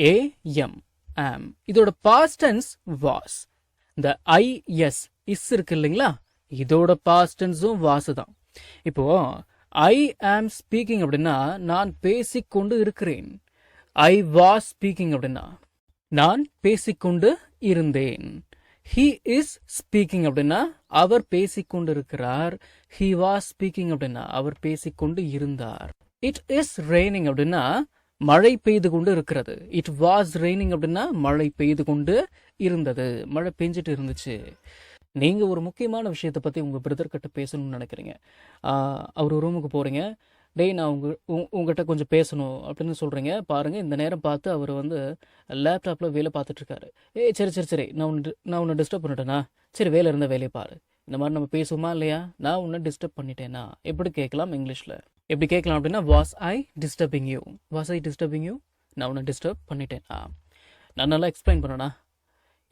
am am இதோட past tense was. இந்த is இருக்கு இல்லைங்களா, இதோட past tenseம் was தான். இப்போ I am speaking அப்படின்னா நான் பேசிக்கொண்டு இருக்கிறேன். I was speaking அப்படின்னா நான் பேசிக்கொண்டு இருந்தேன். He is speaking அப்படின்னா அவர் பேசிக்கொண்டு இருக்கிறார். He was speaking அப்படின்னா அவர் பேசிக்கொண்டு இருந்தார். It is raining அப்படின்னா மழை பெய்து கொண்டு இருக்கிறது. It was raining அப்படின்னா மழை பெய்து கொண்டு இருந்தது, மழை பெஞ்சிட்டு இருந்துச்சு. நீங்கள் ஒரு முக்கியமான விஷயத்தை பற்றி உங்கள் பிரதர் கிட்ட பேசணும்னு நினைக்கிறீங்க. அவர் ரூமுக்கு போகிறீங்க. டேய் நான் உங்ககிட்ட கொஞ்சம் பேசணும் அப்படின்னு சொல்கிறீங்க. பாருங்கள், இந்த நேரம் பார்த்து அவர் லேப்டாப்பில் வேலை பார்த்துட்ருக்காரு. சரி நான் உன்னை டிஸ்டர்ப் பண்ணிட்டேனா? சரி, வேலை இருந்த வேலையை பாரு. இந்த மாதிரி நம்ம பேசுவோமா இல்லையா? நான் உன்னை டிஸ்டர்ப் பண்ணிட்டேனா? எப்படி கேட்கலாம் இங்கிலீஷில்? எப்படி கேட்கலாம் அப்படின்னா was I disturbing you? Was I disturbing you? நான் உன்னை டிஸ்டர்ப் பண்ணிட்டேனா? நான் நல்லா எக்ஸ்பிளைன் பண்ணேனா?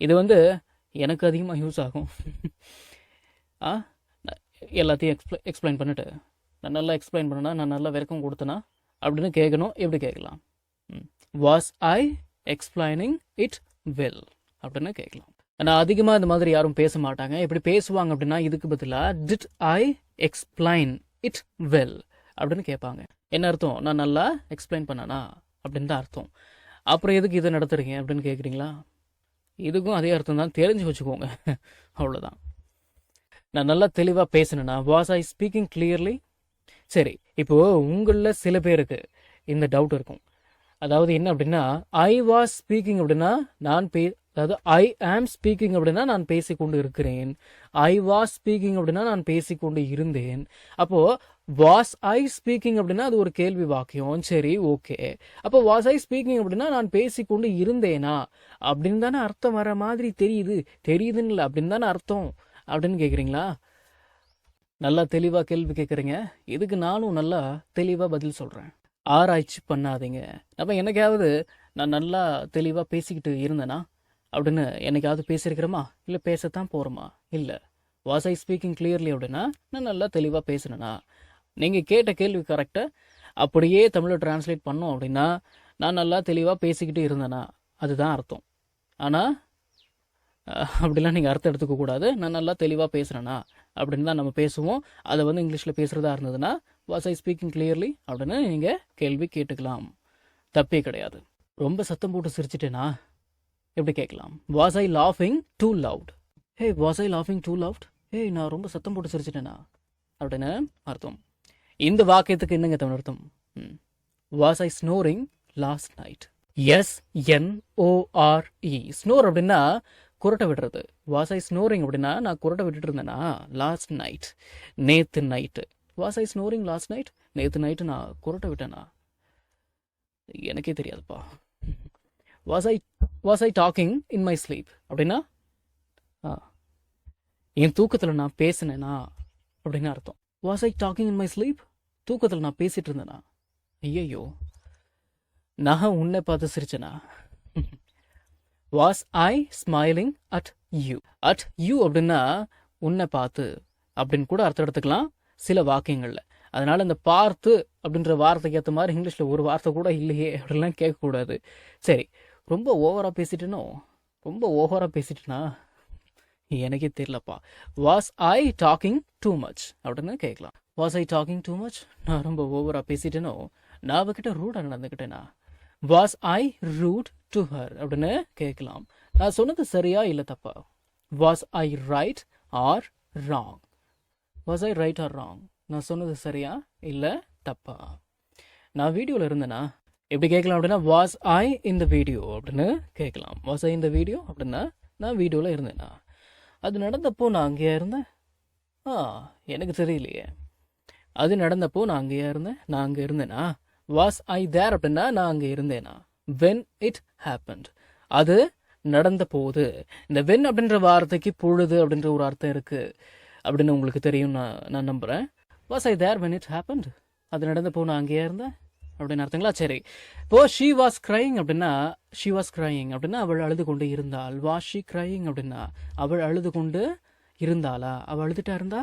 இது எனக்கு அதிகமாக யூஸ் ஆகும். எல்லாத்தையும் எக்ஸ்பிளைன் பண்ணிட்டு நான் நல்லா எக்ஸ்பிளைன் பண்ணேனா, நான் நல்லா விளக்கம் கொடுத்தேனா அப்படின்னு கேட்கணும். எப்படி கேட்கலாம்? Was I explaining it well அப்படின்னு கேட்கலாம். ஆனால் அதிகமாக இந்த மாதிரி யாரும் பேச மாட்டாங்க. எப்படி பேசுவாங்க அப்படின்னா இதுக்கு பதிலாக did I explain it well அப்படின்னு கேட்பாங்க. என்ன அர்த்தம்? நான் நல்லா எக்ஸ்பிளைன் பண்ணனா அப்படின்னு தான் அர்த்தம். அப்புறம் எதுக்கு இதை நடத்துறீங்க அப்படின்னு கேட்குறீங்களா? இதுக்கும் அதே அர்த்தம் தான், தெரிஞ்சு வச்சுக்கோங்க. அவ்வளோதான். நான் நல்லா தெளிவாக பேசினேன்னா வாஸ் ஐ ஸ்பீக்கிங் கிளியர்லி? சரி, இப்போது உங்களில் சில பேருக்கு இந்த டவுட் இருக்கும். அதாவது என்ன அப்படின்னா ஐ வாஸ் ஸ்பீக்கிங் அப்படின்னா அதாவது ஐ ஆம் ஸ்பீக்கிங் அப்படின்னா நான் பேசிக்கொண்டு இருக்கிறேன். ஐ வாஸ் ஸ்பீக்கிங் அப்படின்னா நான் பேசிக்கொண்டு இருந்தேன். அப்போது வாஸ் ஐ ஸ்பீக்கிங் அப்படின்னா அது ஒரு கேள்வி வாக்கியம். சரி, ஓகே. அப்போ வாஸ் ஐ ஸ்பீக்கிங் அப்படின்னா நான் பேசிக்கொண்டு இருந்தேனா அப்படின்னு தானே அர்த்தம் வர மாதிரி தெரியுதுன்னு இல்லை, அப்படின்னு தானே அர்த்தம் அப்படின்னு கேட்குறீங்களா? நல்லா தெளிவாக கேள்வி கேட்குறீங்க. இதுக்கு நானும் நல்லா தெளிவாக பதில் சொல்கிறேன். ஆராய்ச்சி பண்ணாதீங்க. நம்ம என்னைக்காவது நான் நல்லா தெளிவாக பேசிக்கிட்டு இருந்தேனா அப்படின்னு என்னைக்காவது பேசியிருக்கிறோமா? இல்லை பேசத்தான் போகிறோமா? இல்லை. வாஸ் ஐ ஸ்பீக்கிங் கிளியர்லி அப்படின்னா நான் நல்லா தெளிவாக பேசினேனா? நீங்கள் கேட்ட கேள்வி கரெக்டாக அப்படியே தமிழில் டிரான்ஸ்லேட் பண்ணோம் அப்படின்னா நான் நல்லா தெளிவாக பேசிக்கிட்டு இருந்தேனா அதுதான் அர்த்தம். ஆனால் அப்படிலாம் நீங்கள் அர்த்தம் எடுத்துக்கக்கூடாது. நான் நல்லா தெளிவாக பேசுகிறேனா அப்படின்னு தான் நம்ம பேசுவோம். அதை இங்கிலீஷில் பேசுகிறதா இருந்ததுன்னா வாஸ் ஐ ஸ்பீக்கிங் கிளியர்லி அப்படின்னு நீங்கள் கேள்வி கேட்டுக்கலாம், தப்பே கிடையாது. ரொம்ப சத்தம் போட்டு சிரிச்சிட்டேனா எப்படி கேட்கலாம்? வாஸ் ஐ லாஃபிங் டூ லவுட்? வாஸ் ஐ லாஃபிங் டூ லவுட்? நான் ரொம்ப சத்தம் போட்டு சிரிச்சிட்டேனா அப்படின்னு அர்த்தம். இந்த வாக்கியத்துக்கு என்னங்க தமிழ் அர்த்தம்? Was I snoring last night? SNORE. Snore அப்படின்னா குரட்டை விடுறது. வாஸ் ஐ ஸ்னோரிங் அப்படின்னா நான் குரட்டை விட்டுட்டு இருந்தேனா லாஸ்ட் நைட், நேற்று night. Was I snoring last night? நேற்று நைட்டு நான் குரட்டை விட்டேனா? எனக்கே தெரியாதுப்பா. Was I talking in my sleep அப்படின்னா என் தூக்கத்தில் நான் பேசினேனா அப்படின்னு அர்த்தம். Was I talking in my sleep? தூக்கத்தில் நான் பேசிட்டு இருந்தேனா? ஐயோ, நான் உன்னை பார்த்து சிரிச்சேனா? Was I smiling at you? At you அப்படின்னா உன்னை பார்த்து அப்படின்னு கூட அர்த்தம் எடுத்துக்கலாம் சில வாக்கியங்களில். அதனால இந்த பார்த்து அப்படின்ற வார்த்தைக்கு ஏற்ற மாதிரி இங்கிலீஷில் ஒரு வார்த்தை கூட இல்லையே அப்படின்லாம் கேட்கக்கூடாது. சரி, ரொம்ப ஓவராக பேசிட்டேனா எனக்கே தெரியலப்பா. Was I talking too much அப்படின்னு கேட்கலாம். Was I talking too much? நான் ரொம்ப ஓவராக பேசிட்டேனோ? நான் அவகிட்ட ரூடாக நடந்துக்கிட்டேனா? Was I rude to her அப்படின்னு கேட்கலாம். நான் சொன்னது சரியா இல்லை தப்பா? Was I right or wrong? Was I right or wrong? நான் சொன்னது சரியா இல்லை தப்பா? நான் வீடியோவில் இருந்தேனா எப்படி கேட்கலாம் அப்படின்னா வாஸ் ஐ இந்த வீடியோ அப்படின்னு கேட்கலாம். வாஸ் ஐ இந்த வீடியோ அப்படின்னா நான் வீடியோவில் இருந்தேனா? அது நடந்தப்போ நான் அங்கேயா இருந்தேன்? எனக்கு தெரியலையே. அது நடந்தப்போ நான் அங்கேயா இருந்தேன்? நான் அங்கே இருந்தேனா? வாஸ் ஐ தேர் அப்படின்னா நான் அங்கே இருந்தேனா? வென் இட் ஹேப்பன்ட், அது நடந்த போது. இந்த வென் அப்படின்ற வார்த்தைக்கு பொழுது அப்படின்ற ஒரு அர்த்தம் இருக்கு அப்படின்னு உங்களுக்கு தெரியும் நான் நம்புகிறேன். Was I there when it happened, அது நடந்தப்போ நான் அங்கேயா இருந்தேன் அப்படின்னு அர்த்தங்களா? சரி, இப்போ ஷீ வாஸ் கிரையிங் அப்படின்னா அவள் அழுது கொண்டு இருந்தாள். வாஸ் ஷீ கிரையிங் அப்படின்னா அவள் அழுது கொண்டு இருந்தாளா? அவள் அழுதுட்டா இருந்தா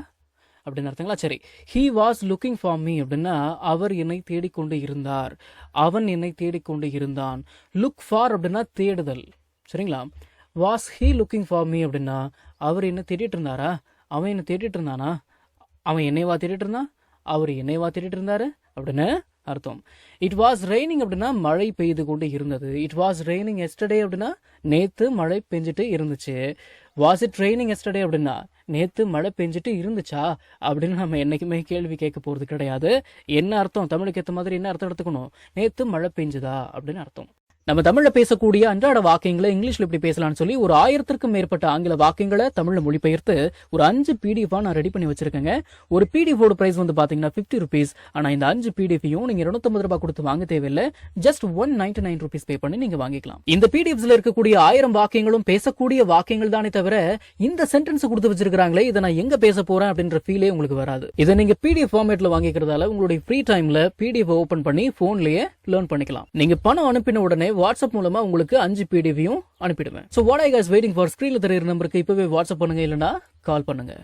அப்படின்னு அர்த்தங்களா? சரி, he was looking for me அப்படின்னா அவர் என்னை தேடிக்கொண்டு இருந்தார், அவன் என்னை தேடிக்கொண்டு இருந்தான். look for அப்படின்னா தேடுதல், சரிங்களா? was he looking for me அப்படின்னா அவர் என்ன தேடிட்டு இருந்தாரா, அவன் என்ன தேடிட்டு இருந்தானா, அவன் என்னைவா தேடிட்டு இருந்தான், அவர் என்னைவா தேடிட்டு இருந்தாரு அப்படின்னு அர்த்தம். இட் வாஸ் ரெய்னிங் அப்படின்னா மழை பெய்து கொண்டு இருந்தது. இட் வாஸ் ரெய்னிங் எஸ்டர்டே அப்படின்னா நேத்து மழை பெஞ்சிட்டு இருந்துச்சு. வாஸ் இட் ரெய்னிங் எஸ்டர்டே அப்படின்னா நேத்து மழை பெஞ்சிட்டு இருந்துச்சா அப்படின்னு நம்ம என்னைக்குமே கேள்வி கேட்க போறது கிடையாது. என்ன அர்த்தம், தமிழுக்கு ஏற்ற மாதிரி என்ன அர்த்தம் எடுத்துக்கணும், நேத்து மழை பெஞ்சுதா அப்படின்னு அர்த்தம். நம்ம தமிழ்ல பேசக்கூடிய அன்றாட வாக்கியங்களை இங்கிலீஷ்ல இப்படி பேசலாம்னு சொல்லி ஒரு 1000க்கும் மேற்பட்ட ஆங்கில வாக்கியங்களை தமிழ்ல மொழிபெயர்த்து ஒரு 5 பிடிஎஃப் நான் ரெடி பண்ணி வச்சிருக்கேங்க. ஒரு பிடிஎஃப் பிரைஸ் வந்து பாத்தீங்கன்னா 50 ருபீஸ். ஆனா இந்த 5 பிடிஎஃபையும் நீங்க 250 ரூபாய் கொடுத்து வாங்க தேவையில்லை, ஜஸ்ட் 199 ருபீஸ் பே பண்ணி நீங்க வாங்கிக்கலாம். இந்த பிடிஎஃப்ஸ்ல இருக்கக்கூடிய 1000 வாக்கியங்களும் பேசக்கூடிய வாக்கியங்கள் தானே தவிர இந்த சென்டென்ஸ் கொடுத்து வச்சிருக்காங்களே இதை நான் எங்க பேச போறேன் அப்படின்ற ஃபீலே உங்களுக்கு வராது. இதை நீங்க பிடிஎஃப் ஃபார்மேட்ல வாங்கிக்கிறதால உங்களுடைய ஃப்ரீ டைம்ல பிடிஎஃப் ஓபன் பண்ணி போன்லயே லேர்ன் பண்ணிக்கலாம். நீங்க பணம் அனுப்பின உடனே வாட்ஸ்அப் மூலமா உங்களுக்கு 5 பிடிஎஃபையும் அனுப்பிடுவேன். So what are you guys waiting for? ஸ்கிரீன்ல தெரியுற நம்பருக்கு இப்பவே வாட்ஸ்அப் பண்ணுங்க, இல்லனா கால் பண்ணுங்க.